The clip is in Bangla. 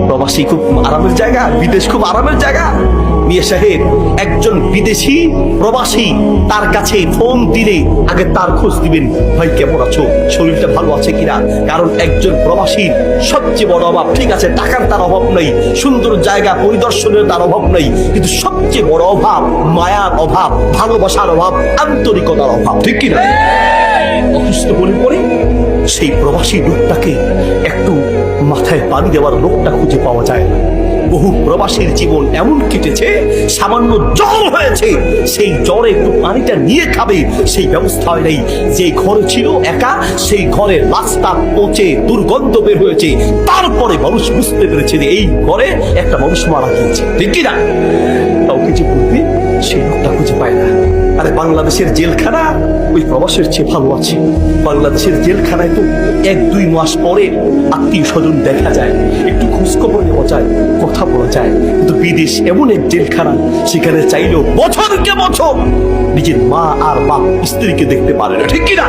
প্রবাসী খুব আরামের জায়গা, বিদেশ খুব আরামের জায়গা। মিয়া সাহেব, একজন বিদেশি প্রবাসী তার কাছে ফোন দিলে আগে তার খোঁজ দিবেন, ভাই কেমন আছো, শরীরটা ভালো আছে কিনা। কারণ একজন প্রবাসীর সবচেয়ে বড় অভাব, ঠিক আছে টাকার তার অভাব নেই, সুন্দর জায়গা পরিদর্শনের তার অভাব নেই, কিন্তু সবচেয়ে বড় অভাব মায়ার অভাব, ভালোবাসার অভাব, আন্তরিকতার অভাব, ঠিক কিনা। অসুস্থ হলে পরে সেই প্রবাসী লোকটাকে একটু মাথায় পানি দেওয়ার লোকটা খুঁজে পাওয়া যায় না। বহু প্রবাসীর জীবন এমন কেটেছে, সামান্য জ্বর হয়েছে, সেই জ্বরে একটু পানিটা নিয়ে খাবে সেই ব্যবস্থা হয় নাই। যে ঘরে ছিল একা, সেই ঘরে রাস্তা পচে দুর্গন্ধ বের হয়েছে, তারপরে মানুষ বুঝতে পেরেছে যে এই ঘরে একটা মানুষ মারা গিয়েছে, ঠিক কিনা। কাউকে যে বলবে সেই লোকটা খুঁজে পায় না। আরে বাংলাদেশের জেলখানা ওই প্রবাসের চেয়ে ভালো আছে। বাংলাদেশের জেলখানায় তো 1-2 মাস পরে আত্মীয় স্বজন দেখা যায়, একটু খোঁজখবর নেওয়া যায়, কথা বলা যায়। কিন্তু বিদেশ এমন এক জেলখানা, সেখানে চাইলেও বছরকে বছর নিজের মা আর বাপ স্ত্রীকে দেখতে পারে না, ঠিক কিনা।